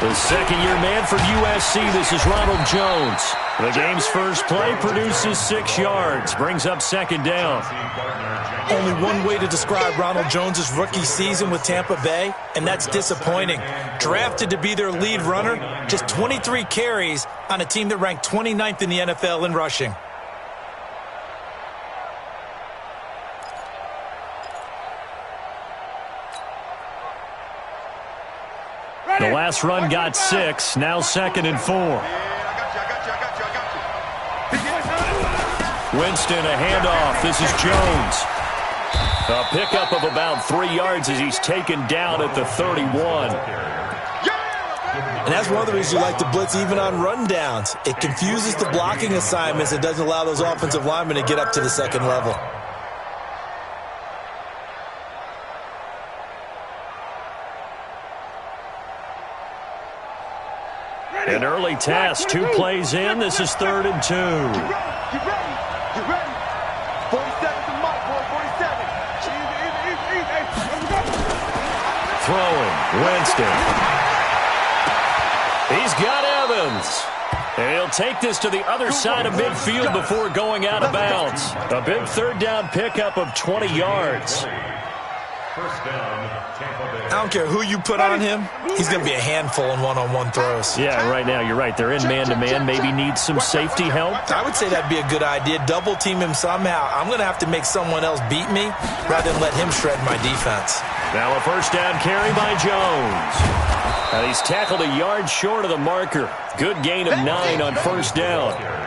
The second-year man for USC, this is Ronald Jones. The game's first play produces 6 yards, brings up second down. Only one way to describe Ronald Jones' rookie season with Tampa Bay, and that's disappointing. Drafted to be their lead runner, just 23 carries on a team that ranked 29th in the NFL in rushing. The last run got 6, now 2nd and 4. Winston, a handoff. This is Jones. A pickup of about 3 yards as he's taken down at the 31. And that's one of the reasons you like to blitz even on rundowns. It confuses the blocking assignments and doesn't allow those offensive linemen to get up to the second level. An early test, 2 plays in. This is 3rd and 2. Get ready. 47 to Mike, boy, 47. Throwing, Winston. He's got Evans. And he'll take this to the other side of midfield before going out of bounds. A big 3rd down pickup of 20 yards. I don't care who you put on him, he's going to be a handful in one-on-one throws. Yeah, right now, you're right. They're in man-to-man. Maybe needs some safety help. I would say that'd be a good idea. Double team him somehow. I'm going to have to make someone else beat me rather than let him shred my defense. Now a 1st down carry by Jones. And he's tackled a yard short of the marker. Good gain of 9 on 1st down.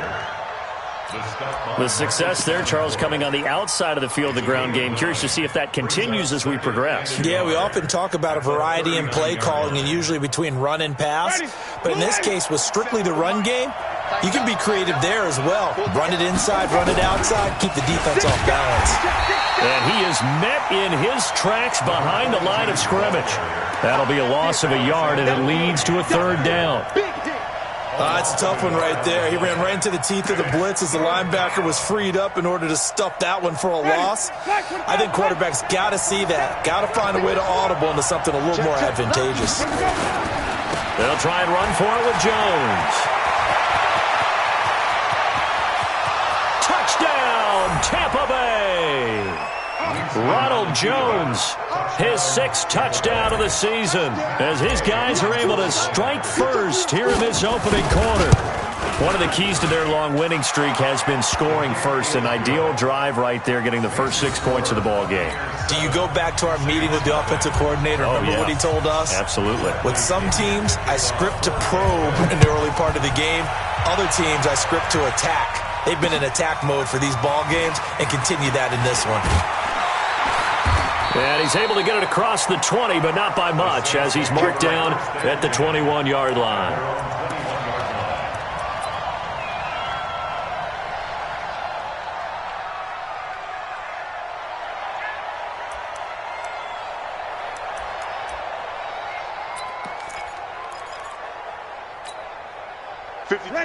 The success there, Charles, coming on the outside of the field, the ground game. Curious to see if that continues as we progress. Yeah, we often talk about a variety in play calling and usually between run and pass. But in this case, with strictly the run game, you can be creative there as well. Run it inside, run it outside, keep the defense off balance. And he is met in his tracks behind the line of scrimmage. That'll be a loss of a yard, and it leads to a 3rd down. That's a tough one right there. He ran right into the teeth of the blitz as the linebacker was freed up in order to stuff that one for a loss. I think quarterbacks got to see that. Got to find a way to audible into something a little more advantageous. They'll try and run for it with Jones. Touchdown, Tampa Bay! Ronald Jones, his 6th touchdown of the season, as his guys are able to strike first here in this opening quarter. One of the keys to their long winning streak has been scoring first. An ideal drive right there, getting the first 6 points of the ball game. Do you go back to our meeting with the offensive coordinator? Remember what he told us? Absolutely. With some teams, I script to probe in the early part of the game. Other teams, I script to attack. They've been in attack mode for these ball games and continue that in this one. And he's able to get it across the 20, but not by much, as he's marked down at the 21-yard line.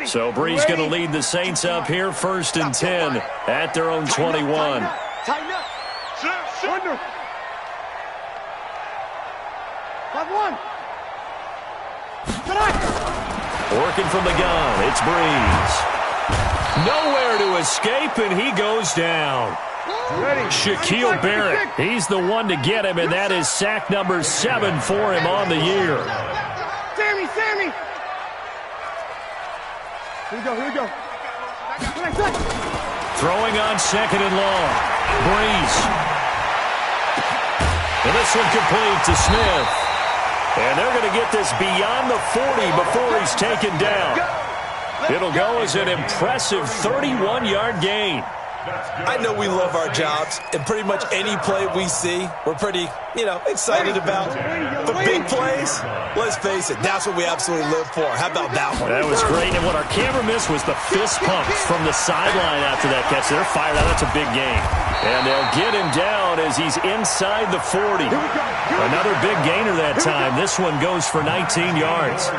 So Bree's going to lead the Saints up here, 1st and 10 at their own 21. Tighten up. Under. 5-1. Working from the gun, it's Breeze. Nowhere to escape, and he goes down. Shaquille Barrett, he's the one to get him, and that is sack number 7 for him on the year. Sammy. Here we go. Throwing on 2nd and long. Breeze. And this one complete to Smith. And they're going to get this beyond the 40 before he's taken down. It'll go as an impressive 31-yard gain. I know we love our jobs, and pretty much any play we see, we're pretty, excited about. But big plays, let's face it, that's what we absolutely live for. How about that one? That was great, and what our camera missed was the fist pumps from the sideline after that catch. They're fired out. That's a big gain. And they'll get him down as he's inside the 40. Another big gainer that time. This one goes for 19 yards.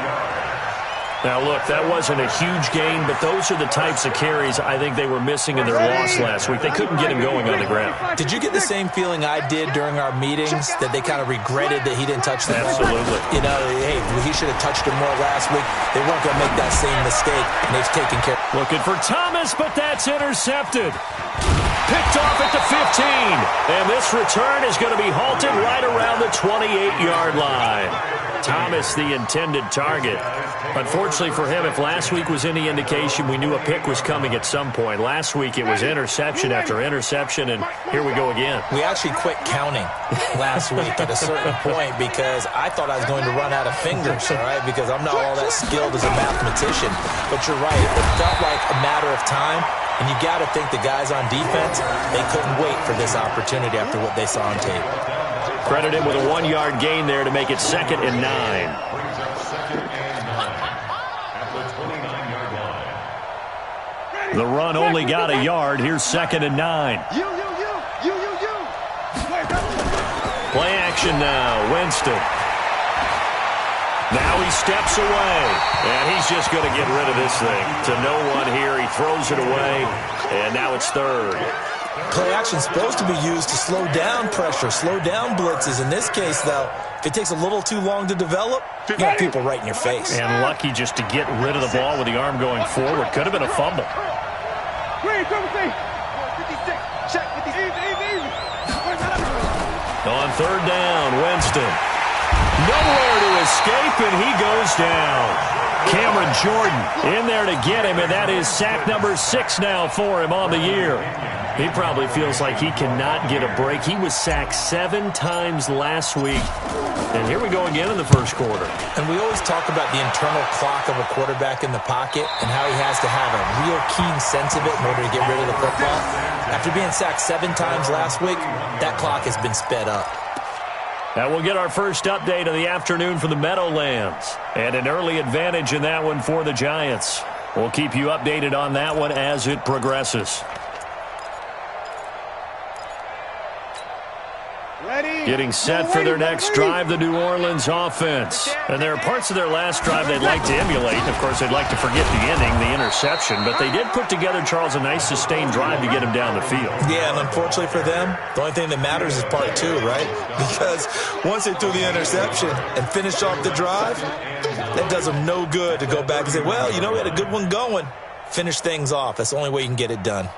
Now, look, that wasn't a huge gain, but those are the types of carries I think they were missing in their loss last week. They couldn't get him going on the ground. Did you get the same feeling I did during our meetings, that they kind of regretted that he didn't touch the ball? Absolutely. You know, hey, he should have touched him more last week. They weren't going to make that same mistake, and they've taken care. Looking for Thomas, but that's intercepted. Picked off at the 15. And this return is going to be halted right around the 28-yard line. Thomas, the intended target. Unfortunately for him, if last week was any indication, we knew a pick was coming at some point. Last week it was interception after interception, and here we go again. We actually quit counting last week at a certain point because I thought I was going to run out of fingers, all right, because I'm not all that skilled as a mathematician. But you're right. It felt like a matter of time, and you got to think the guys on defense, they couldn't wait for this opportunity after what they saw on tape. Credit him with a 1-yard gain there to make it 2nd and 9. The run only got a yard. Here's 2nd and 9. Play action now. Winston. Now he steps away. And he's just going to get rid of this thing. To no one here. He throws it away. And now it's 3rd. Play action is supposed to be used to slow down pressure, slow down blitzes. In this case, though, if it takes a little too long to develop, you got people right in your face. And lucky just to get rid of the ball with the arm going forward. Could have been a fumble. On 3rd down, Winston. Nowhere to escape, and he goes down. Cameron Jordan in there to get him, and that is sack number 6 now for him on the year. He probably feels like he cannot get a break. He was sacked 7 times last week. And here we go again in the first quarter. And we always talk about the internal clock of a quarterback in the pocket and how he has to have a real keen sense of it in order to get rid of the football. After being sacked 7 times last week, that clock has been sped up. Now we'll get our first update of the afternoon from the Meadowlands. And an early advantage in that one for the Giants. We'll keep you updated on that one as it progresses. Getting set for their next drive, the New Orleans offense. And there are parts of their last drive they'd like to emulate. Of course, they'd like to forget the ending, the interception. But they did put together, Charles, a nice sustained drive to get him down the field. Yeah, and unfortunately for them, the only thing that matters is part 2, right? Because once they threw the interception and finished off the drive, that does them no good to go back and say, well, you know, we had a good one going. Finish things off. That's the only way you can get it done.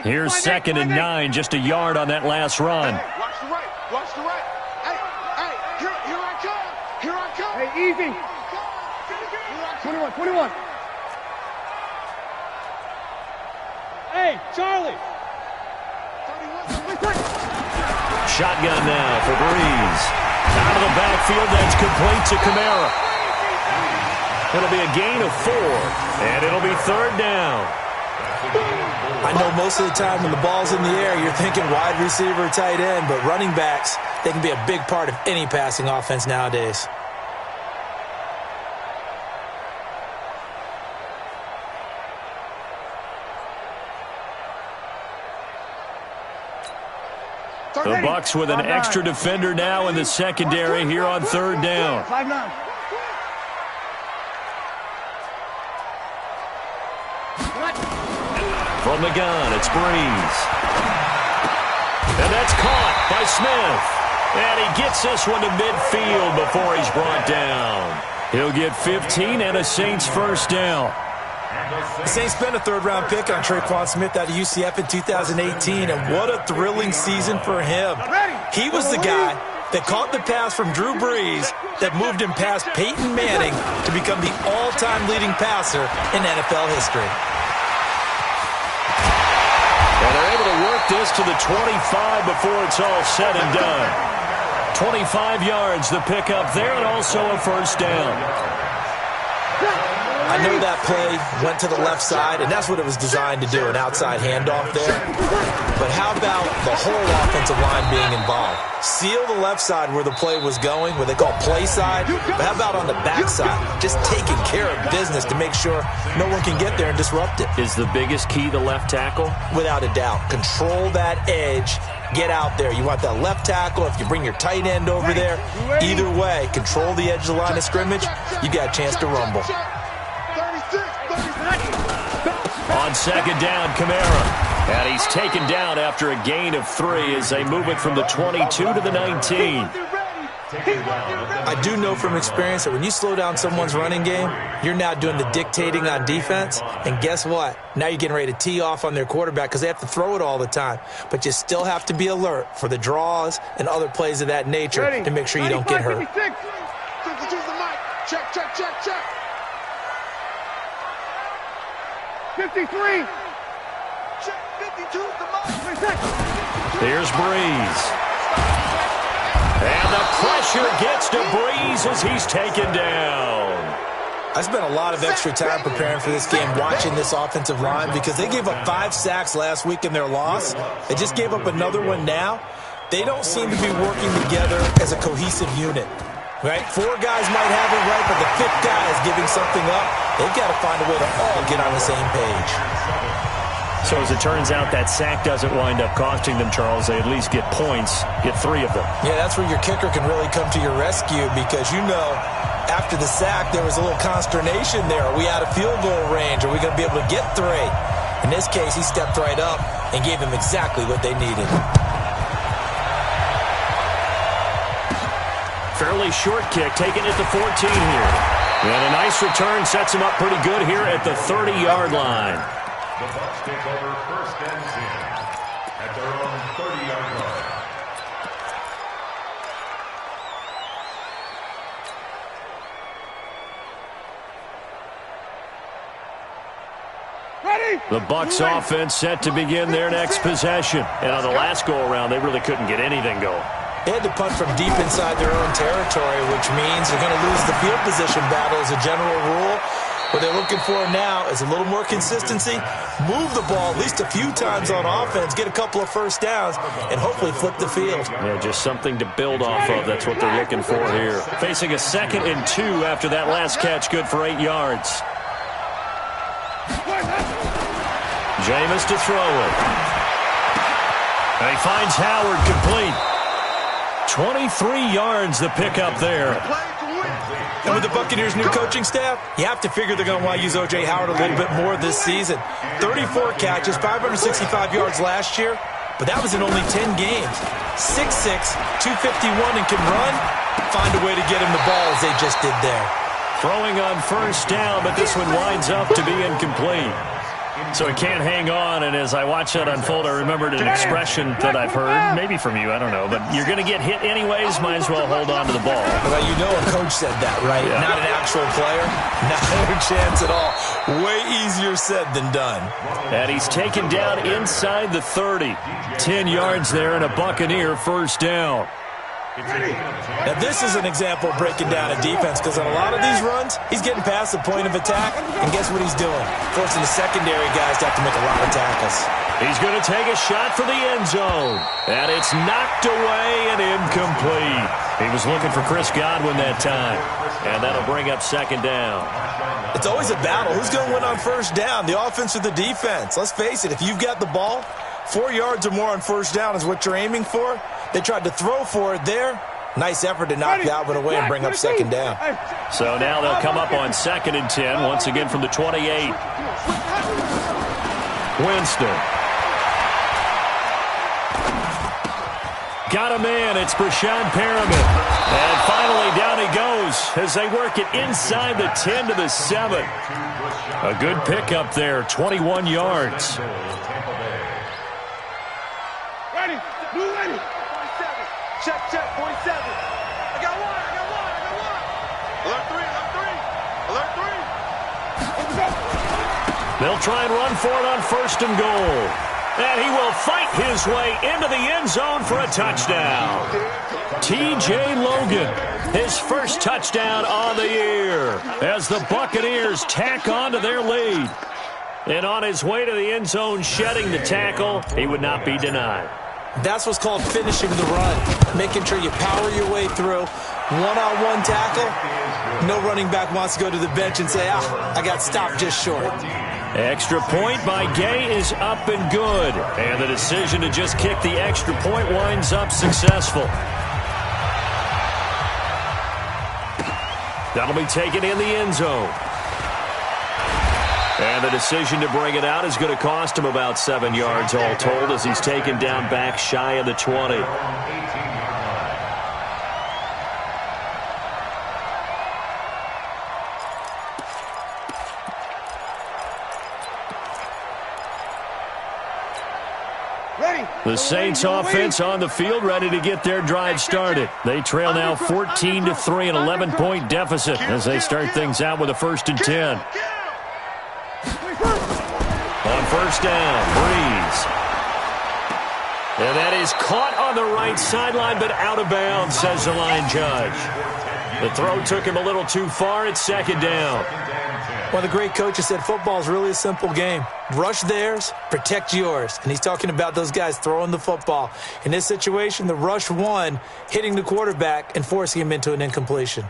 Here's 2nd and 9, just a yard on that last run. Watch the right. Watch the right. Hey, here I come. Here I come. Hey, easy. 21. Hey, Charlie. Shotgun now for Breeze. Out of the backfield, that's complete to Kamara. It'll be a gain of 4, and it'll be 3rd down. I know most of the time when the ball's in the air, you're thinking wide receiver, tight end, but running backs, they can be a big part of any passing offense nowadays. The Bucs with an extra defender now in the secondary here on 3rd down. 5-9. From the gun, it's Breeze. And that's caught by Smith. And he gets this one to midfield before he's brought down. He'll get 15 and a Saints first down. The Saints spent a 3rd-round pick on Traquan Smith out of UCF in 2018, and what a thrilling season for him. He was the guy that caught the pass from Drew Brees that moved him past Peyton Manning to become the all-time leading passer in NFL history. And they're able to work this to the 25 before it's all said and done. 25 yards the pickup there, and also a first down. I know that play went to the left side, and that's what it was designed to do, an outside handoff there. But how about the whole offensive line being involved? Seal the left side where the play was going, what they call play side. But how about on the back side? Just taking care of business to make sure no one can get there and disrupt it. Is the biggest key the left tackle? Without a doubt. Control that edge get out there. You want that left tackle. If you bring your tight end over there, either way, control the edge of the line of scrimmage, you got a chance to rumble. On second down, Kamara. And he's taken down after a gain of 3 as they move it from the 22 to the 19. I do know from experience that when you slow down someone's running game, you're now doing the dictating on defense. And guess what? Now you're getting ready to tee off on their quarterback because they have to throw it all the time. But you still have to be alert for the draws and other plays of that nature to make sure you don't get hurt. Check, check, check, check. 53. Check, 52 is the mark. Here's Breeze. And the pressure gets to Breeze as he's taken down. I spent a lot of extra time preparing for this game, watching this offensive line, because they gave up 5 sacks last week in their loss. They just gave up another one now. They don't seem to be working together as a cohesive unit. Right? 4 guys might have it right, but the 5th guy is giving something up. They've got to find a way to all get on the same page. So as it turns out, that sack doesn't wind up costing them, Charles. They at least get points, get 3 of them. Yeah, that's where your kicker can really come to your rescue, because you know after the sack there was a little consternation there. Are we out of field goal range? Are we going to be able to get 3? In this case, he stepped right up and gave them exactly what they needed. Fairly short kick, taken at the 14 here. And a nice return sets him up pretty good here at the 30-yard line. The Bucs take over 1st and 10 at their own 30-yard line. Ready? The Bucs offense set to begin their next possession. And on the last go-around, they really couldn't get anything going. They had to punt from deep inside their own territory, which means they're going to lose the field position battle as a general rule. What they're looking for now is a little more consistency, move the ball at least a few times on offense, get a couple of first downs, and hopefully flip the field. Yeah, just something to build off of. That's what they're looking for here. Facing a 2nd and 2 after that last catch, good for 8 yards. Jameis to throw it. And he finds Howard complete. 23 yards the pickup there. And with the Buccaneers' new coaching staff, you have to figure they're going to want to use O.J. Howard a little bit more this season. 34 catches, 565 yards last year, but that was in only 10 games. 6'6", 251, and can run. Find a way to get him the ball as they just did there. Throwing on 1st down, but this one winds up to be incomplete. So he can't hang on, and as I watch that unfold, I remembered an expression that I've heard, maybe from you, I don't know, but you're going to get hit anyways, might as well hold on to the ball. Well, you know a coach said that, right? Yeah. Not an actual player. Not a chance at all. Way easier said than done. And he's taken down inside the 30. 10 yards there and a Buccaneer 1st down. Now, this is an example of breaking down a defense, because on a lot of these runs, he's getting past the point of attack, and guess what he's doing? Forcing the secondary guys to have to make a lot of tackles. He's going to take a shot for the end zone, and it's knocked away and incomplete. He was looking for Chris Godwin that time, and that'll bring up 2nd down. It's always a battle. Who's going to win on 1st down, the offense or the defense? Let's face it, if you've got the ball, 4 yards or more on 1st down is what you're aiming for. They tried to throw for it there. Nice effort to knock Godwin away and bring up 2nd down. So now they'll come up on 2nd and 10, once again from the 28. Winston. Got a man. It's Brashad Perriman. And finally down he goes as they work it inside the 10 to the 7. A good pickup there, 21 yards. Ready. Blue ready. 47. Check, check, 47. I got one. Alert 3. They'll try and run for it on 1st and goal. And he will fight his way into the end zone for a touchdown. T.J. Logan, his 1st touchdown on the year as the Buccaneers tack on to their lead. And on his way to the end zone, shedding the tackle, he would not be denied. That's what's called finishing the run, making sure you power your way through. One-on-one tackle, no running back wants to go to the bench and say, I got stopped just short. Extra point by Gay is up and good. And the decision to just kick the extra point winds up successful. That'll be taken in the end zone. And the decision to bring it out is going to cost him about 7 yards all told as he's taken down back shy of the 20. The Saints offense on the field ready to get their drive started. They trail now 14-3, an 11-point deficit as they start things out with a 1st and 10. On first down, Breeze. And that is caught on the right sideline, but out of bounds, says the line judge. The throw took him a little too far. It's 2nd down. One of the great coaches said football is really a simple game. Rush theirs, protect yours. And he's talking about those guys throwing the football. In this situation, the rush won, hitting the quarterback and forcing him into an incompletion.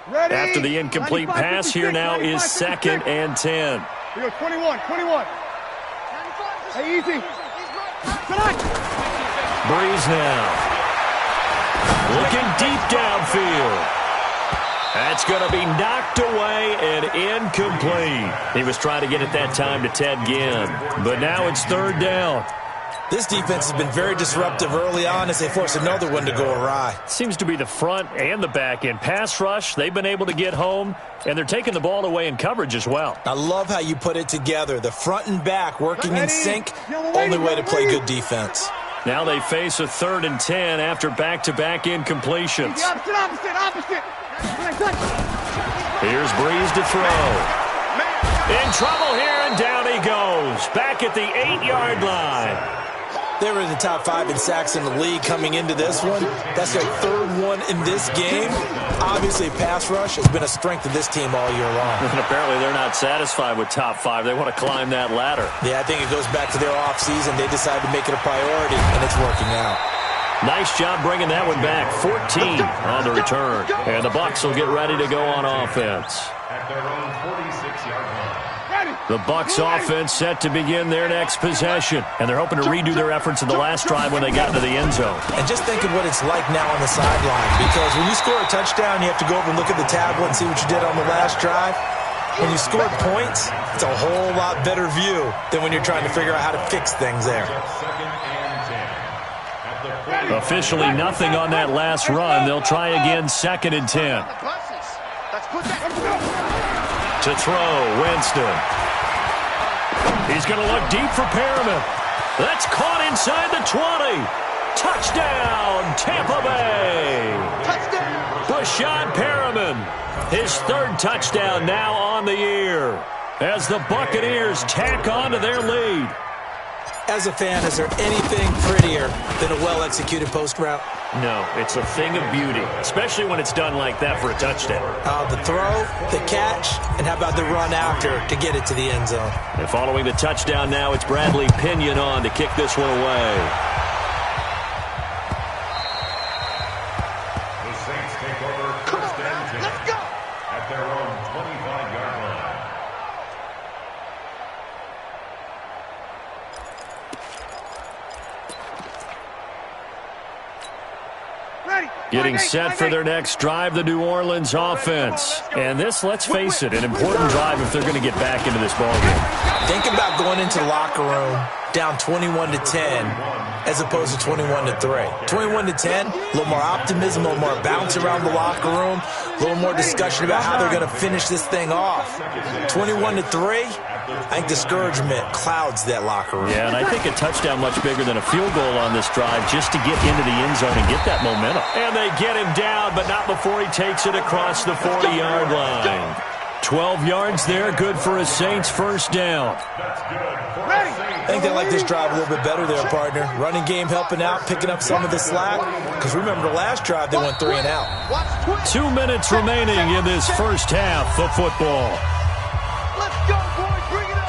Ready? After the incomplete pass, here now is 2nd and 10. We go 21. Hey, easy. Breeze now. Looking deep downfield. That's going to be knocked away and incomplete. He was trying to get it that time to Ted Ginn. But now it's 3rd down. This defense has been very disruptive early on as they force another one to go awry. Seems to be the front and the back end. Pass rush, they've been able to get home, and they're taking the ball away in coverage as well. I love how you put it together. The front and back working in sync, only way to play good defense. Now they face a 3rd and 10 after back-to-back incompletions. Opposite. Here's Breeze to throw. In trouble here, and down he goes. Back at the 8-yard line. They were in the top 5 in sacks in the league coming into this one. That's their 3rd one in this game. Obviously, pass rush has been a strength of this team all year long. And apparently they're not satisfied with top 5. They want to climb that ladder. Yeah, I think it goes back to their offseason. They decided to make it a priority, and it's working out. Nice job bringing that one back. 14 on the return. And the Bucs will get ready to go on offense. At their own 46-yard line. The Bucs offense set to begin their next possession. And they're hoping to redo their efforts in the last drive when they got into the end zone. And just think of what it's like now on the sideline. Because when you score a touchdown, you have to go over and look at the tablet and see what you did on the last drive. When you score points, it's a whole lot better view than when you're trying to figure out how to fix things there. Officially nothing on that last run. They'll try again 2nd and 10. To throw, Winston. He's going to look deep for Perriman. That's caught inside the 20. Touchdown, Tampa Bay. Brashad Perriman, his 3rd touchdown now on the year as the Buccaneers tack on to their lead. As a fan, is there anything prettier than a well-executed post route? No, it's a thing of beauty, especially when it's done like that for a touchdown. The throw, the catch, and how about the run after to get it to the end zone? And following the touchdown now, it's Bradley Pinion on to kick this one away. The Saints take over 1st and 10. Let's go. At their own 25-yard line. Getting set for their next drive, the New Orleans offense. And this, let's face it, an important drive if they're going to get back into this ballgame. Think about going into the locker room down 21-10 as opposed to 21-3. 21-10, a little more optimism, a little more bounce around the locker room, a little more discussion about how they're going to finish this thing off. 21-3, I think discouragement clouds that locker room. Yeah, and I think a touchdown much bigger than a field goal on this drive just to get into the end zone and get that momentum. And they get him down, but not before he takes it across the 40-yard line. 12 yards there, good for a Saints 1st down. I think they like this drive a little bit better there, partner. Running game helping out, picking up some of the slack. Because remember, the last drive, they went 3 and out. 2 minutes remaining in this first half of football. Let's go, boys. Bring it up.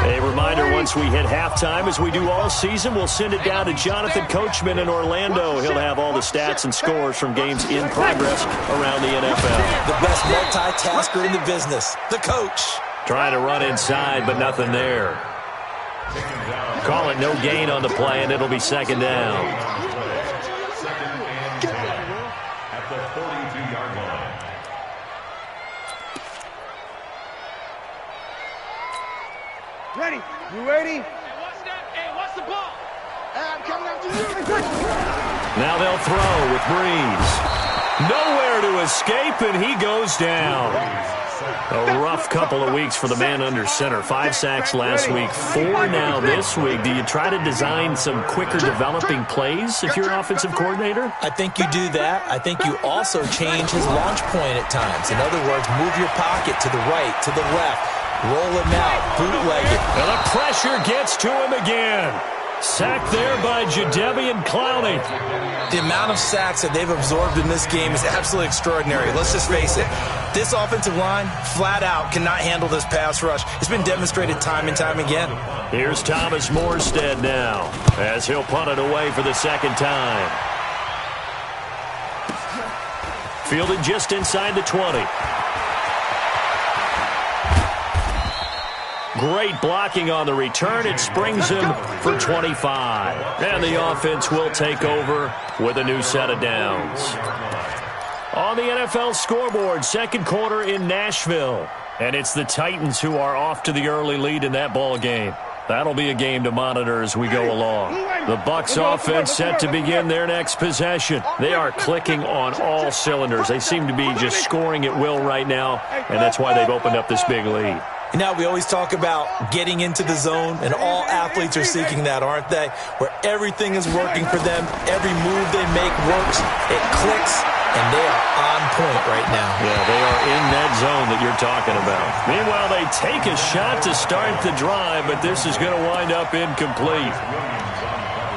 A reminder, once we hit halftime, as we do all season, we'll send it down to Jonathan Coachman in Orlando. He'll have all the stats and scores from games in progress around the NFL. The best multitasker in the business, the coach. Trying to run inside, but nothing there. Call it no gain on the play, and it'll be second down. Second and 10 at the 42-yard line. Ready? You ready? Hey, what's the ball? Hey, I'm coming after you. Now they'll throw with Breeze. Nowhere to escape, and he goes down. A rough couple of weeks for the man under center. 5 sacks last week, 4 now this week. Do you try to design some quicker developing plays if you're an offensive coordinator? I think you do that. I think you also change his launch point at times. In other words, move your pocket to the right, to the left. Roll him out, bootleg it. And the pressure gets to him again. Sacked there by Jadeveon Clowney. The amount of sacks that they've absorbed in this game is absolutely extraordinary. Let's just face it. This offensive line, flat out, cannot handle this pass rush. It's been demonstrated time and time again. Here's Thomas Morstead now, as he'll punt it away for the second time. Fielded just inside the 20. Great blocking on the return. It springs him for 25. And the offense will take over with a new set of downs. On the NFL scoreboard, second quarter in Nashville. And it's the Titans who are off to the early lead in that ball game. That'll be a game to monitor as we go along. The Bucs offense set to begin their next possession. They are clicking on all cylinders. They seem to be just scoring at will right now, and that's why they've opened up this big lead. You know, we always talk about getting into the zone, and all athletes are seeking that, aren't they? Where everything is working for them, every move they make works, it clicks, and they are on point right now. Yeah, they are in that zone that you're talking about. Meanwhile, they take a shot to start the drive, but this is going to wind up incomplete.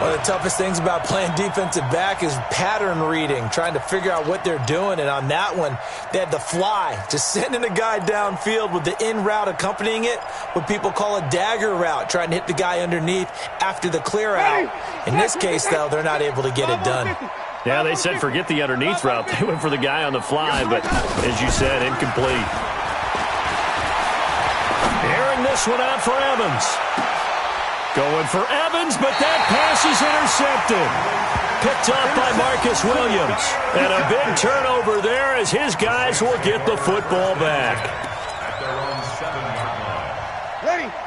One of the toughest things about playing defensive back is pattern reading, trying to figure out what they're doing. And on that one, they had the fly, just sending a guy downfield with the in route accompanying it, what people call a dagger route, trying to hit the guy underneath after the clear out. In this case, though, they're not able to get it done. Yeah, they said forget the underneath route. They went for the guy on the fly, but as you said, incomplete. Airing this one out for Evans. Going for Evans, but that pass is intercepted. Picked off by Marcus Williams. And a big turnover there as his guys will get the football back.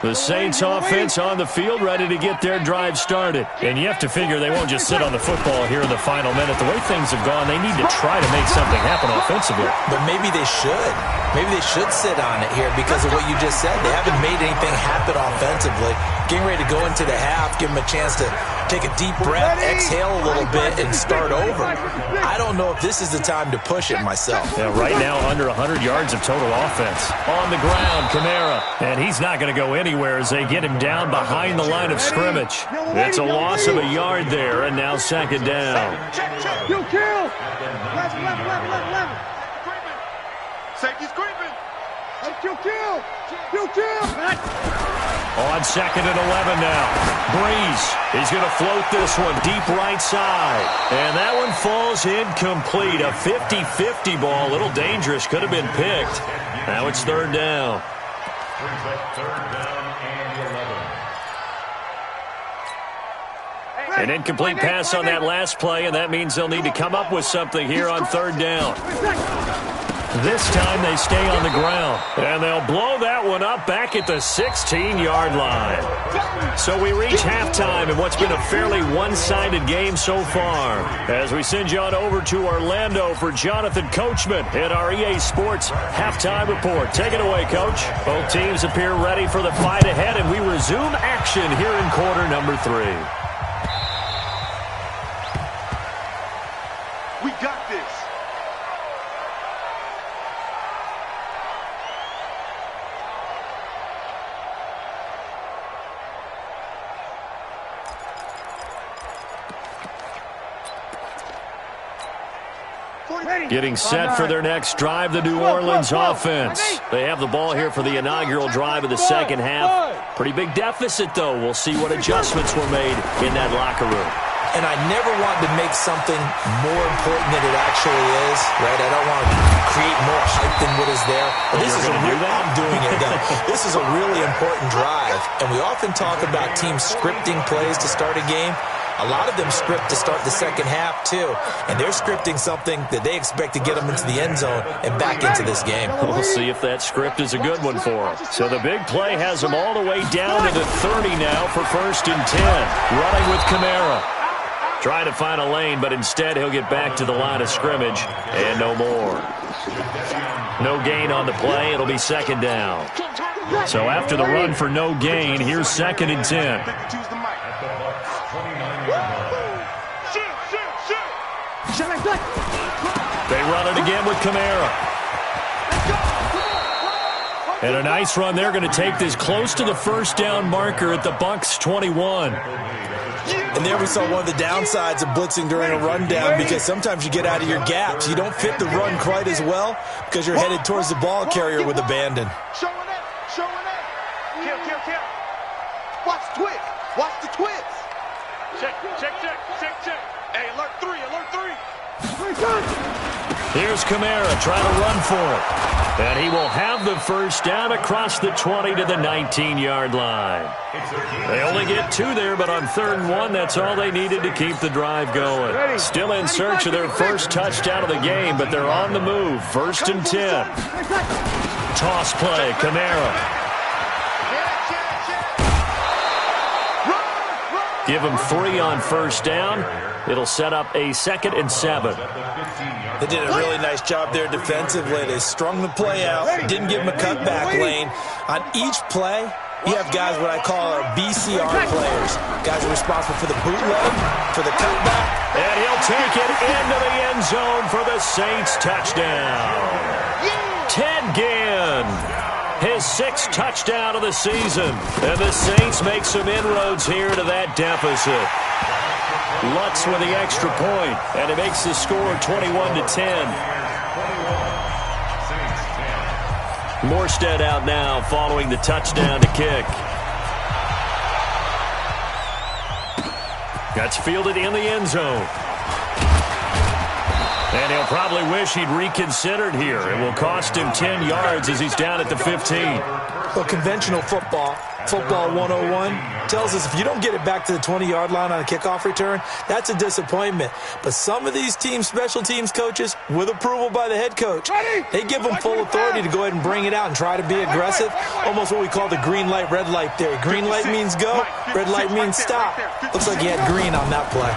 The Saints offense on the field, ready to get their drive started. And you have to figure they won't just sit on the football here in the final minute. The way things have gone, they need to try to make something happen offensively. But maybe they should. Maybe they should sit on it here because of what you just said. They haven't made anything happen offensively. Getting ready to go into the half, give them a chance to take a deep breath, exhale a little bit, and start over. I don't know if this is the time to push it myself. Yeah, right now under 100 yards of total offense. On the ground, Kamara. And he's not going to go anywhere as they get him down behind the line of scrimmage. It's a loss of a yard there, and now second down. You kill! Left. Safety's creeping. You kill! On second and 11 now. Breeze. He's going to float this one deep right side. And that one falls incomplete. A 50-50 ball. A little dangerous. Could have been picked. Now it's third down. Brings up third down and 11. An incomplete pass on that last play, and that means they'll need to come up with something here on third down. This time they stay on the ground, and they'll blow that one up back at the 16-yard line. So we reach halftime in what's been a fairly one-sided game so far. As we send you on over to Orlando for Jonathan Coachman in our EA Sports Halftime Report. Take it away, Coach. Both teams appear ready for the fight ahead, and we resume action here in quarter number 3. We got this. Getting set for their next drive, the New Orleans offense. They have the ball here for the inaugural drive of the second half. Pretty big deficit, though. We'll see what adjustments were made in that locker room. And I never want to make something more important than it actually is, right? I don't want to create more hype than what is there. But this is I'm doing it, though. This is a really important drive. And we often talk about teams scripting plays to start a game. A lot of them script to start the second half, too. And they're scripting something that they expect to get them into the end zone and back into this game. We'll see if that script is a good one for them. So the big play has them all the way down to the 30 now for 1st and 10. Running with Kamara. Trying to find a lane, but instead he'll get back to the line of scrimmage and no more. No gain on the play. It'll be 2nd down. So after the run for no gain, here's 2nd and 10. They run it again with Kamara. And a nice run. They're going to take this close to the 1st down marker at the Bucs 21. And there we saw one of the downsides of blitzing during a rundown, because sometimes you get out of your gaps. You don't fit the run quite as well because you're headed towards the ball carrier with abandon. Showing it. Kill. Watch the twist. Watch the twist. Check. Hey, alert 3. Here's Kamara trying to run for it. And he will have the 1st down across the 20 to the 19-yard line. They only get 2 there, but on 3rd and 1, that's all they needed to keep the drive going. Still in search of their 1st touchdown of the game, but they're on the move. 1st and 10. Toss play, Kamara. Give him 3 on 1st down. It'll set up a 2nd and 7. They did a really nice job there defensively. They strung the play out, didn't give him a cutback lane. On each play, you have guys what I call our BCR players. Guys are responsible for the bootleg, for the cutback. And he'll take it into the end zone for the Saints touchdown. Ted Ginn, his 6th touchdown of the season. And the Saints make some inroads here to that deficit. Lutz with the extra point, and it makes the score 21 to 10. Morstead out now following the touchdown to kick. That's fielded in the end zone. And he'll probably wish he'd reconsidered here. It will cost him 10 yards as he's down at the 15. Well, conventional football 101, tells us if you don't get it back to the 20-yard line on a kickoff return, that's a disappointment. But some of these teams, special teams coaches, with approval by the head coach, they give them full authority to go ahead and bring it out and try to be aggressive, almost what we call the green light, red light theory. Green light means go, red light means stop. Looks like he had green on that play.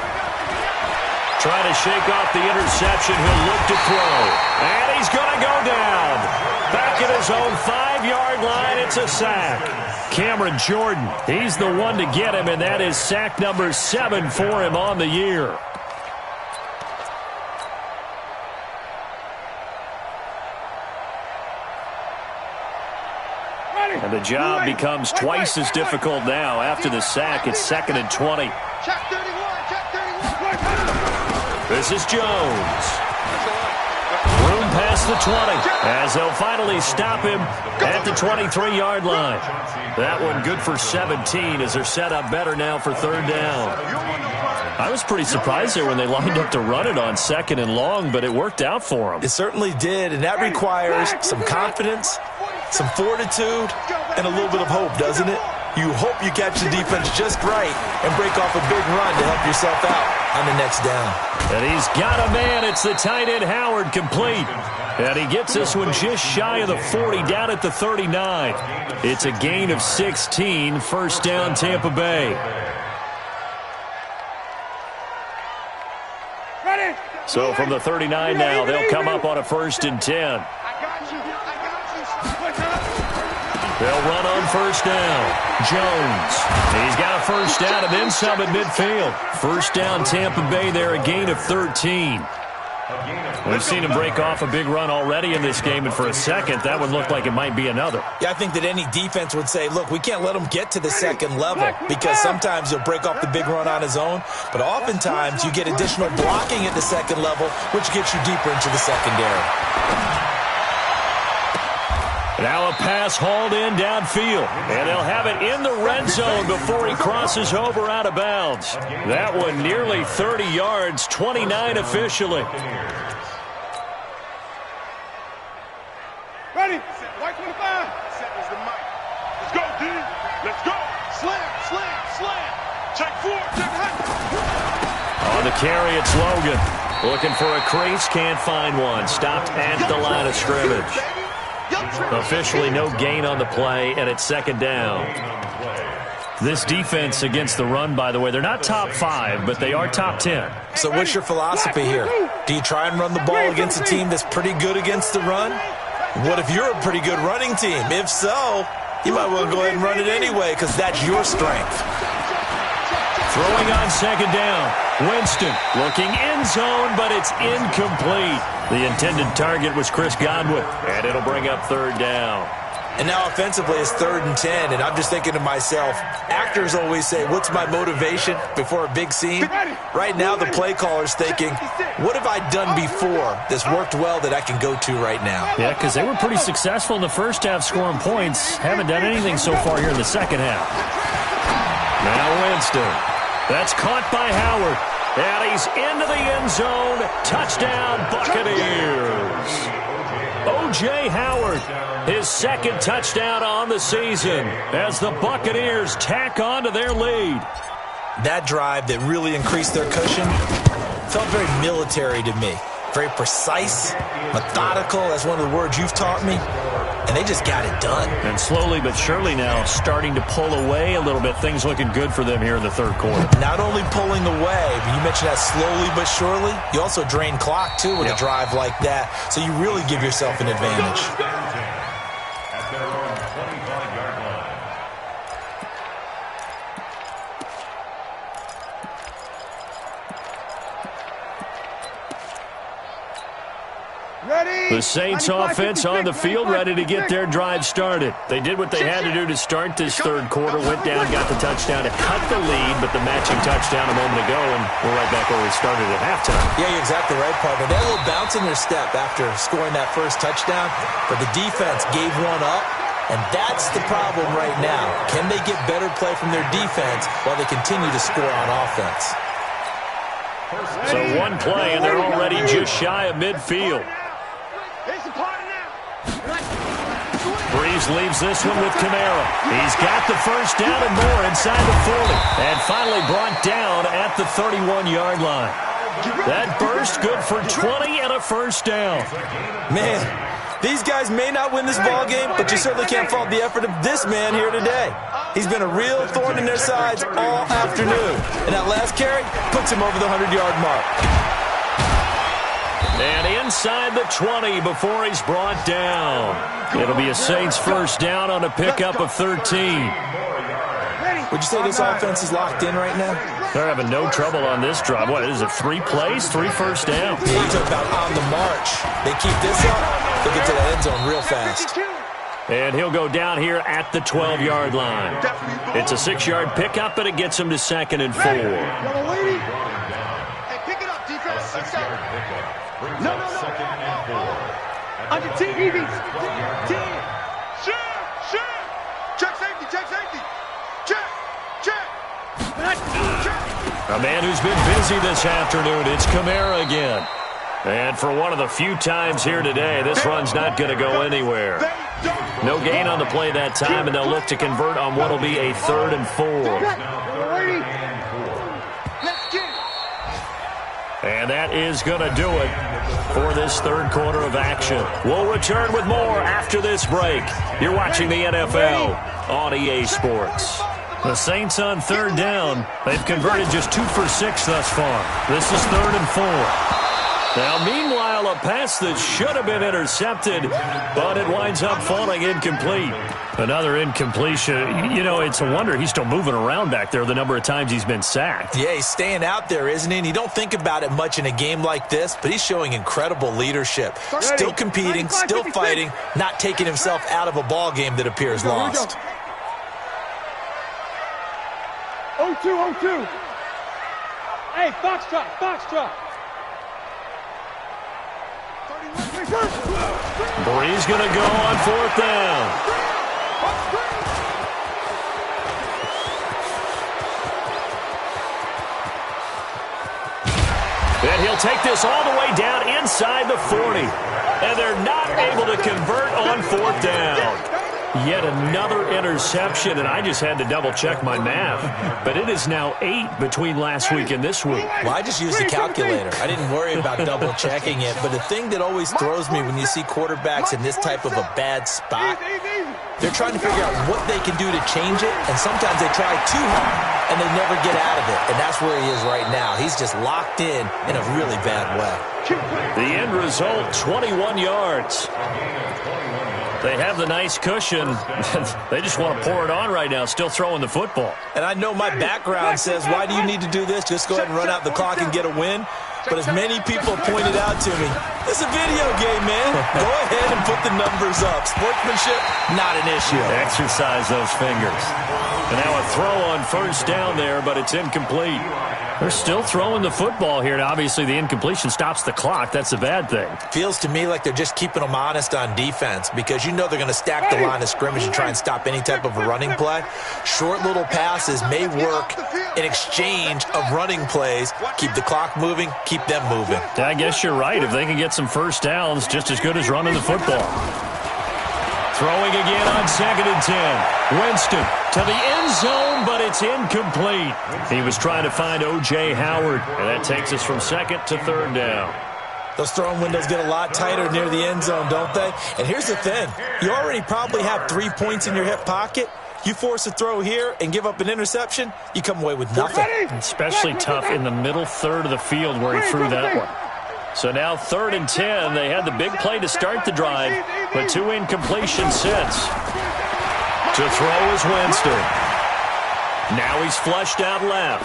Trying to shake off the interception. He'll look to throw. And he's going to go down. Back at his own 5-yard line, it's a sack. Cameron Jordan, he's the one to get him, and that is sack number 7 for him on the year. And the job becomes twice as difficult now. After the sack, it's 2nd and 20. This is Jones. Room past the 20 as they'll finally stop him at the 23-yard line. That one good for 17 as they're set up better now for 3rd down. I was pretty surprised there when they lined up to run it on 2nd and long, but it worked out for them. It certainly did, and that requires some confidence, some fortitude, and a little bit of hope, doesn't it? You hope you catch the defense just right and break off a big run to help yourself out on the next down. And he's got a man. It's the tight end Howard complete. And he gets this one just shy of the 40 down at the 39. It's a gain of 16. 1st down Tampa Bay. So from the 39 now, they'll come up on a 1st and 10. They'll run on 1st down. Jones. He's got a 1st down and then some at midfield. 1st down Tampa Bay there, a gain of 13. We've seen him break off a big run already in this game, and for a second, that would look like it might be another. Yeah, I think that any defense would say, look, we can't let him get to the 2nd level because sometimes he'll break off the big run on his own, but oftentimes you get additional blocking at the 2nd level, which gets you deeper into the secondary. Now a pass hauled in downfield, and they'll have it in the red zone before he crosses over out of bounds. That one nearly 30 yards, 29 officially. Ready? White 25. Set is the mic. Let's go, D. Let's go. Slam, slam, slam. Check 4. Check high. On the carry, it's Logan. Looking for a crease, can't find one. Stopped at the line of scrimmage. Officially no gain on the play, and it's second down. This defense against the run, by the way, they're not top 5, but they are top 10. So what's your philosophy here? Do you try and run the ball against a team that's pretty good against the run? What if you're a pretty good running team? If so, you might well go ahead and run it anyway because that's your strength. Throwing on second down. Winston looking end zone, but it's incomplete. The intended target was Chris Godwin, and it'll bring up third down. And now offensively it's 3rd and 10, and I'm just thinking to myself, actors always say, what's my motivation before a big scene? Right now the play caller's thinking, what have I done before that's worked well that I can go to right now? Yeah, because they were pretty successful in the first half scoring points. Haven't done anything so far here in the second half. Now Winston. That's caught by Howard. And he's into the end zone. Touchdown, Buccaneers. O.J. Howard, his second touchdown on the season as the Buccaneers tack on to their lead. That drive that really increased their cushion felt very military to me. Very precise, methodical. That's one of the words you've taught me. And they just got it done. And slowly but surely now starting to pull away a little bit. Things looking good for them here in the third quarter. Not only pulling away, but you mentioned that slowly but surely. You also drain clock, too, with a drive like that. So you really give yourself an advantage. At their own 25-yard line. Ready? The Saints offense on the field, ready to get their drive started. They did what they had to do to start this third quarter, went down, got the touchdown to cut the lead, but the matching touchdown a moment ago, and we're right back where we started at halftime. Yeah, you're exactly right, partner. They had a little bounce in their step after scoring that first touchdown, but the defense gave one up, and that's the problem right now. Can they get better play from their defense while they continue to score on offense? So one play, and they're already just shy of midfield. Breeze leaves this one with Kamara. He's got the first down and more inside the 40. And finally brought down at the 31-yard line. That burst good for 20 and a first down. Man, these guys may not win this ball game, but you certainly can't fault the effort of this man here today. He's been a real thorn in their sides all afternoon. And that last carry puts him over the 100-yard mark. And inside the 20 before he's brought down. It'll be a Saints first down on a pickup of 13. Would you say this offense is locked in right now? They're having no trouble on this drive. What, is it 3 plays, 3 first downs? Yeah, you talk about on the march. They keep this up, they'll get to the end zone real fast. And he'll go down here at the 12-yard line. It's a 6-yard pickup, but it gets him to 2nd and 4. Hey, pick it up, defense. Let's go. No. Under T. Evie. Check safety. Check. A man who's been busy this afternoon. It's Kamara again. And for one of the few times here today, this run's not going to go anywhere. No gain on the play that time, and they'll look to convert on what will be a 3rd and 4. And that is going to do it for this third quarter of action. We'll return with more after this break. You're watching the NFL on EA Sports. The Saints on third down. They've converted just 2 for 6 thus far. This is 3rd and 4. Now, meanwhile, a pass that should have been intercepted, but it winds up falling incomplete. Another incompletion. You know, it's a wonder he's still moving around back there the number of times he's been sacked. Yeah, he's staying out there, isn't he? And you don't think about it much in a game like this, but he's showing incredible leadership. Still competing, still fighting, not taking himself out of a ball game that appears lost. 0-2. Hey, Foxtrot. Bree's going to go on 4th down. And he'll take this all the way down inside the 40. And they're not able to convert on 4th down. Yet another interception, and I just had to double-check my math. But it is now 8 between last week and this week. Well, I just used a calculator. I didn't worry about double-checking it. But the thing that always throws me when you see quarterbacks in this type of a bad spot, they're trying to figure out what they can do to change it, and sometimes they try too hard, and they never get out of it. And that's where he is right now. He's just locked in a really bad way. The end result, 21 yards. They have the nice cushion. They just want to pour it on right now, still throwing the football. And I know my background says, why do you need to do this? Just go ahead and run out the clock and get a win. But as many people have pointed out to me, it's a video game, man. Go ahead and put the numbers up. Sportsmanship, not an issue. Exercise those fingers. And now a throw on 1st down there, but it's incomplete. They're still throwing the football here, and obviously the incompletion stops the clock. That's a bad thing. Feels to me like they're just keeping them honest on defense because you know they're going to stack the line of scrimmage and try and stop any type of a running play. Short little passes may work in exchange of running plays. Keep the clock moving, keep them moving. I guess you're right. If they can get some 1st downs, just as good as running the football. Throwing again on 2nd and 10. Winston to the end zone, but it's incomplete. He was trying to find O.J. Howard, and that takes us from 2nd to 3rd down. Those throwing windows get a lot tighter near the end zone, don't they? And here's the thing. You already probably have 3 points in your hip pocket. You force a throw here and give up an interception, you come away with nothing. Especially tough in the middle third of the field where he threw that one. So now 3rd and 10. They had the big play to start the drive, but 2 incompletions since. To throw is Winston. Now he's flushed out left.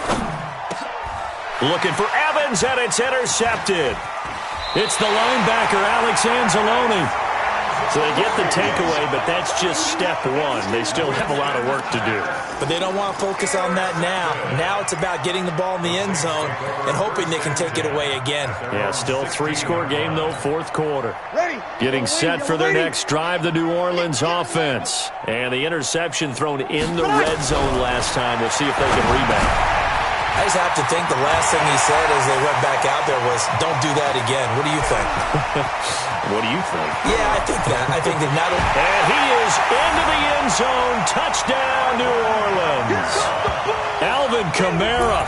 Looking for Evans, and it's intercepted. It's the linebacker, Alex Anzalone. So they get the takeaway, but that's just step one. They still have a lot of work to do. But they don't want to focus on that now. Now it's about getting the ball in the end zone and hoping they can take it away again. Yeah, still 3-score game, though, 4th quarter. Getting set for their next drive, the New Orleans offense. And the interception thrown in the red zone last time. We'll see if they can rebound. I just have to think the last thing he said as they went back out there was, don't do that again. What do you think? What do you think? Yeah, I think that. I think that not only... And he is into the end zone. Touchdown, New Orleans. Alvin Kamara,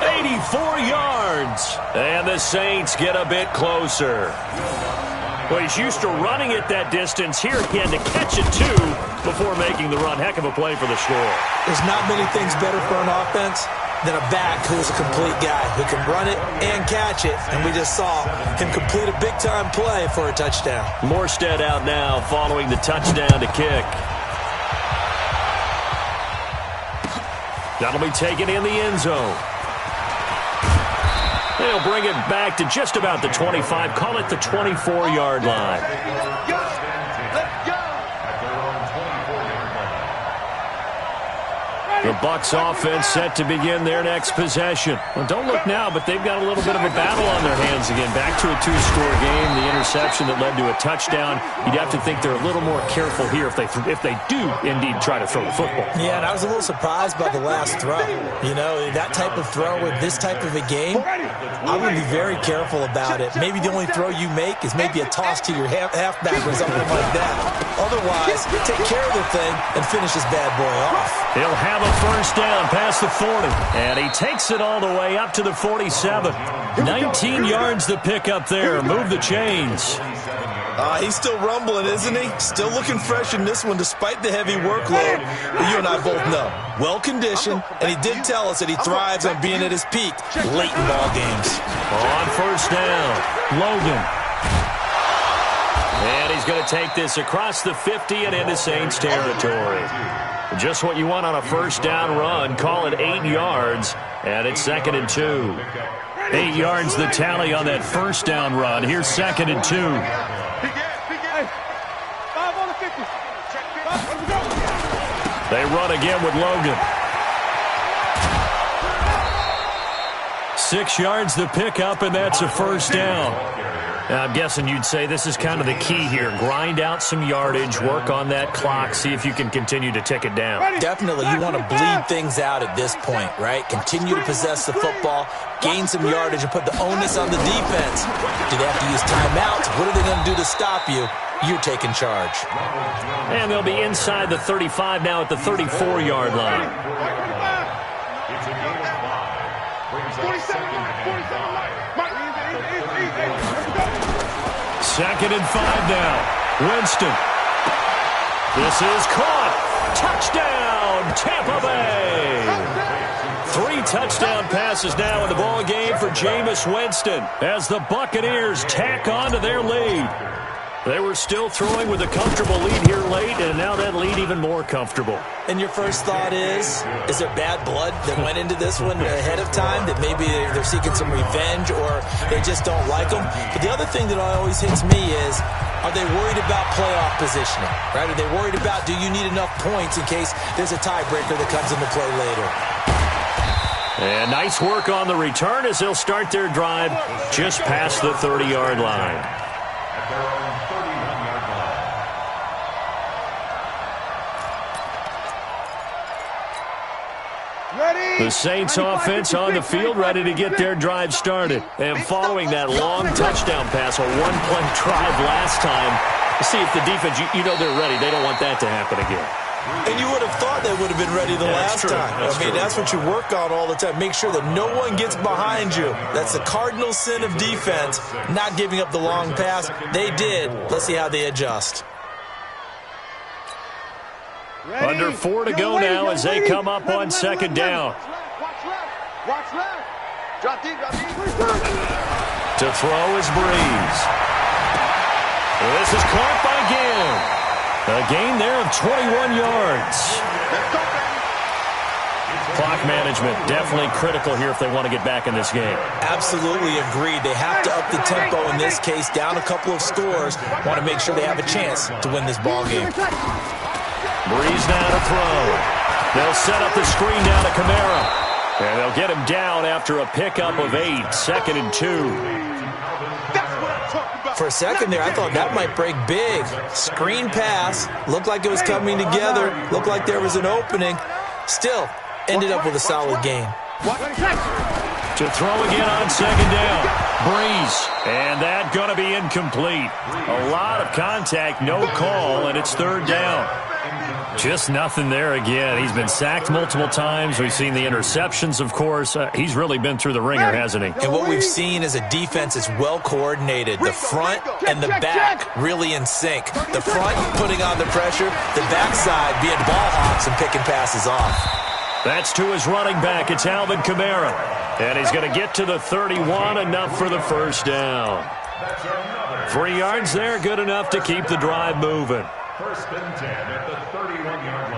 84 yards. And the Saints get a bit closer. Well, he's used to running it that distance. Here he had to catch it, too, before making the run. Heck of a play for the score. There's not many things better for an offense than a back who's a complete guy who can run it and catch it. And we just saw him complete a big-time play for a touchdown. Morstead out now following the touchdown to kick. That'll be taken in the end zone. They'll bring it back to just about the 25. Call it the 24-yard line. The Bucs offense set to begin their next possession. Well, don't look now, but they've got a little bit of a battle on their hands again. Back to a 2-score game. The interception that led to a touchdown. You'd have to think they're a little more careful here if they do indeed try to throw the football. Yeah, and I was a little surprised by the last throw. You know, that type of throw in this type of a game, I'm going to be very careful about it. Maybe the only throw you make is maybe a toss to your halfback or something like that. Otherwise, take care of the thing and finish this bad boy off. He'll have a 1st down past the 40. And he takes it all the way up to the 47. 19 yards to pick up there. Move the chains. He's still rumbling, isn't he? Still looking fresh in this one despite the heavy workload. But you and I both know. Well-conditioned, and he did tell us that he thrives on being at his peak late in ball games. On 1st down, Logan. And he's going to take this across the 50 and into Saints territory. Just what you want on a 1st down run. Call it 8 yards, and it's 2nd and 2. 8 yards the tally on that 1st down run. Here's 2nd and 2. They run again with Logan. 6 yards the pickup, and that's a 1st down. I'm guessing you'd say this is kind of the key here. Grind out some yardage, work on that clock, see if you can continue to tick it down. Definitely, you want to bleed things out at this point, right? Continue to possess the football, gain some yardage, and put the onus on the defense. Do they have to use timeouts? What are they going to do to stop you? You're taking charge. And they'll be inside the 35 now at the 34-yard line. It's a game of 5. Brings up second and 5. Second and 5 now. Winston. This is caught. Touchdown, Tampa Bay. 3 touchdown passes now in the ball game for Jameis Winston as the Buccaneers tack on to their lead. They were still throwing with a comfortable lead here late, and now that lead even more comfortable. And your first thought is there bad blood that went into this one ahead of time, that maybe they're seeking some revenge or they just don't like them? But the other thing that always hits me is, are they worried about playoff positioning, right? Are they worried about, do you need enough points in case there's a tiebreaker that comes into play later? And nice work on the return as they'll start their drive just past the 30-yard line. At their own 31-yard line. The Saints offense on the field, ready to get their drive started. And following that long touchdown pass, a one-play drive last time, to see if the defense, you know they're ready. They don't want that to happen again. And you would have thought they would have been ready the last time. That's what you work on all the time. Make sure that no one gets behind you. That's the cardinal sin of defense, not giving up the long pass. They did. Let's see how they adjust. Under 4 to go now as they come up on second down. Watch left. Drop deep. To throw is Breeze. This is caught by Gill. A gain there of 21 yards. Clock management definitely critical here if they want to get back in this game. Absolutely agreed. They have to up the tempo in this case, down a couple of scores. Want to make sure they have a chance to win this ball game. Breeze now to throw. They'll set up the screen down to Kamara. And they'll get him down after a pickup of 8, 2nd and 2. For a second there, I thought that might break big. Screen pass. Looked like it was coming together. Looked like there was an opening. Still, ended up with a solid game. To throw again on second down. Breeze. And that going to be incomplete. A lot of contact, no call, and it's 3rd down. Just nothing there again. He's been sacked multiple times. We've seen the interceptions, of course. He's really been through the ringer, hasn't he? And what we've seen is a defense that's well coordinated. The front and the back really in sync. The front putting on the pressure, the backside being ball hawks and picking passes off. That's to his running back. It's Alvin Kamara. And he's going to get to the 31, enough for the first down. 3 yards there, good enough to keep the drive moving. 1st and 10 at the 31-yard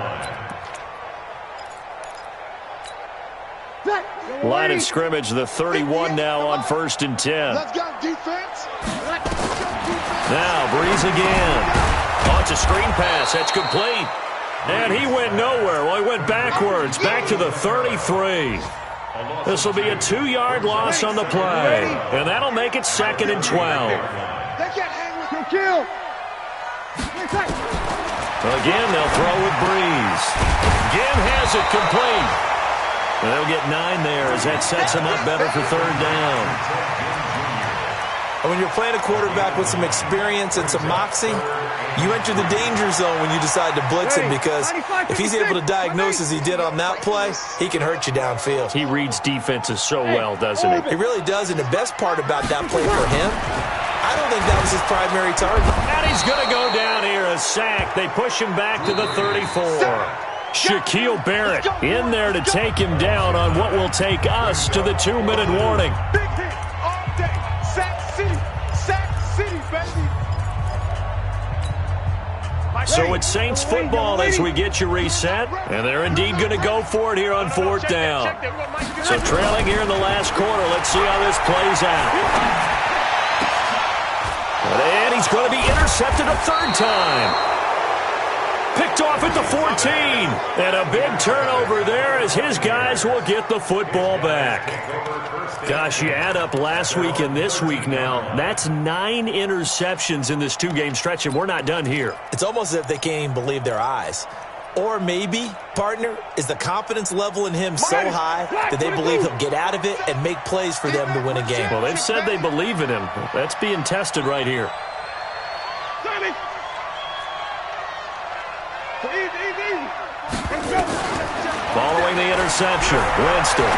line. Line of scrimmage, the 31 now on 1st and 10. Let's go, defense. Now, Breeze again. Oh, it's a screen pass. That's complete. And he went nowhere. Well, he went backwards, back to the 33. This will be a 2-yard loss on the play. And that'll make it 2nd and 12. They can't hang with no kill. Again, they'll throw with Breeze. Again has it complete. And they'll get 9 there as that sets them up better for 3rd down. And when you're playing a quarterback with some experience and some moxie, you enter the danger zone when you decide to blitz him, because if he's able to diagnose as he did on that play, he can hurt you downfield. He reads defenses so well, doesn't he? He really does, and the best part about that play for him, I don't think that was his primary target. And he's going to go down here, a sack. They push him back to the 34. Shaquille Barrett in there to take him down on what will take us to the 2-minute warning. Big hit all day. Sack City, baby. So it's Saints football as we get you reset, and they're indeed going to go for it here on 4th down. So trailing here in the last quarter, let's see how this plays out. And he's going to be intercepted a 3rd time. Picked picked off at the 14. And a big turnover there as his guys will get the football back. Gosh, you add up last week and this week now, that's 9 interceptions in this 2-game stretch, and we're not done here. It's almost as if they can't even believe their eyes. Or maybe, partner, is the confidence level in him so high that they believe he'll get out of it and make plays for them to win a game. Well, they've said they believe in him. That's being tested right here. Following the interception, Winston.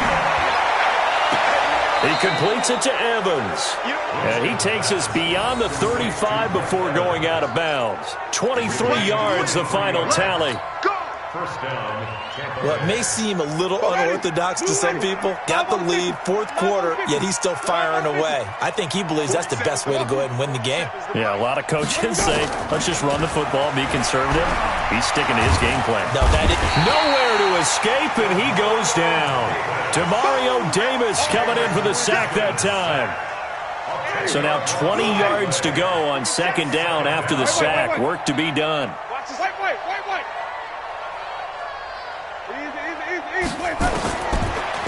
He completes it to Evans. And he takes us beyond the 35 before going out of bounds. 23 yards, the final tally. Well, it may seem a little unorthodox to some people. Got the lead, fourth quarter, yet he's still firing away. I think he believes that's the best way to go ahead and win the game. Yeah, a lot of coaches say, let's just run the football, be conservative. He's sticking to his game plan. No, that is nowhere to escape, and he goes down. Demario Davis coming in for the sack that time. So now 20 yards to go on second down after the sack. Work to be done.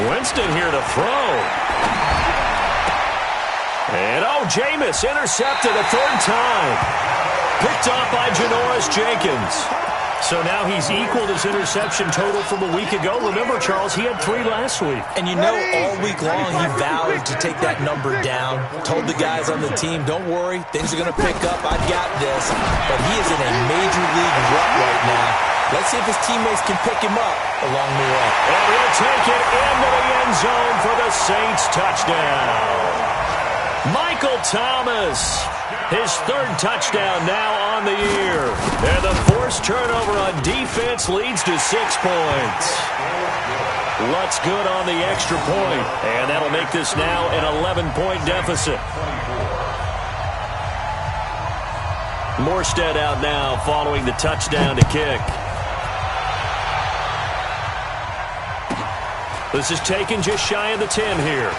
Winston here to throw. And, Jameis intercepted a third time. Picked off by Janoris Jenkins. So now he's equaled his interception total from a week ago. Remember, Charles, he had 3 last week. And you know, all week long he vowed to take that number down. Told the guys on the team, don't worry, things are going to pick up. I've got this. But he is in a major league rut right now. Let's see if his teammates can pick him up along the way. And he'll take it into the end zone for the Saints touchdown. Michael Thomas, his 3rd touchdown now on the year. And the forced turnover on defense leads to 6 points. Lutz good on the extra point. And that'll make this now an 11-point deficit. Morstead out now following the touchdown to kick. This is taken just shy of the 10 here.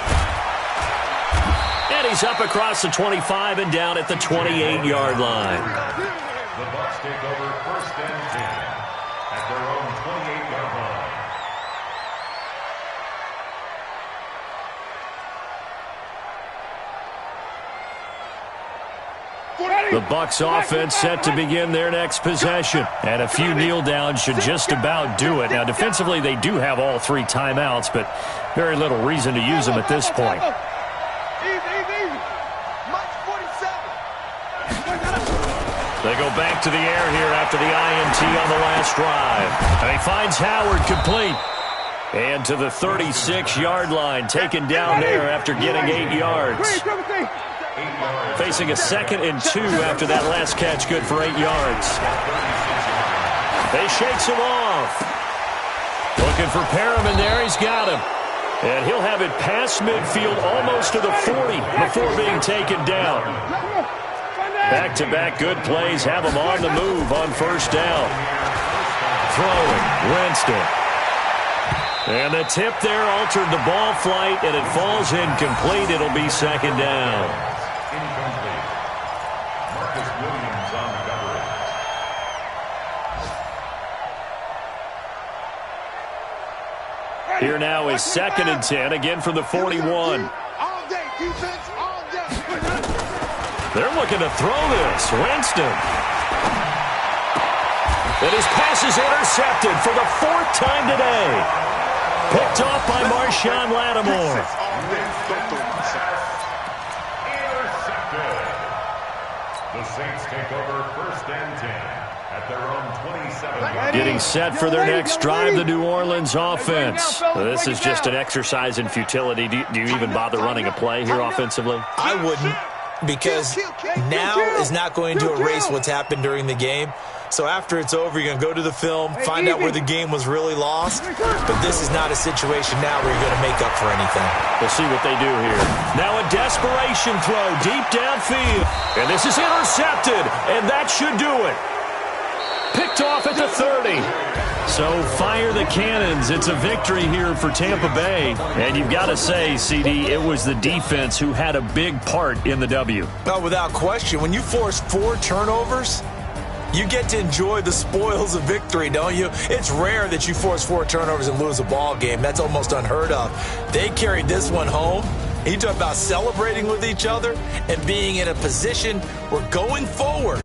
And he's up across the 25 and down at the 28-yard line. The Bucs take over 1st and 10 at their own 28-yard line. The Bucs offense set to begin their next possession. And a few kneel downs should just about do it. Now, defensively, they do have all 3 timeouts, but very little reason to use them at this point. They go back to the air here after the INT on the last drive. And he finds Howard complete. And to the 36-yard line, taken down there after getting 8 yards. Facing a 2nd and 2 after that last catch, good for 8 yards. They shakes him off. Looking for Perriman there, he's got him. And he'll have it past midfield almost to the 40 before being taken down. Back-to-back good plays have him on the move on 1st down. Throwing, Winston. And the tip there altered the ball flight, and it falls incomplete. It'll be 2nd down. Incomplete. Marcus Williams on coverage. Here now is 2nd and 10, again from the 41. They're looking to throw this. Winston. And his pass is intercepted for the 4th time today. Picked off by Marshawn Lattimore. Intercepted. The Saints take over 1st and 10 at their own 27. Getting set for their next drive, the New Orleans offense. This is just an exercise in futility. Do you even bother running a play here offensively? I wouldn't, because now is not going to erase what's happened during the game. So after it's over, you're going to go to the film, find out where the game was really lost. But this is not a situation now where you're going to make up for anything. We'll see what they do here. Now a desperation throw deep downfield. And this is intercepted, and that should do it. Picked off at the 30. So fire the cannons. It's a victory here for Tampa Bay. And you've got to say, CD, it was the defense who had a big part in the W. No, without question. When you force 4 turnovers, You get to enjoy the spoils of victory, don't you? It's rare that you force 4 turnovers and lose a ball game. That's almost unheard of. They carried this one home. You talk about celebrating with each other and being in a position where going forward,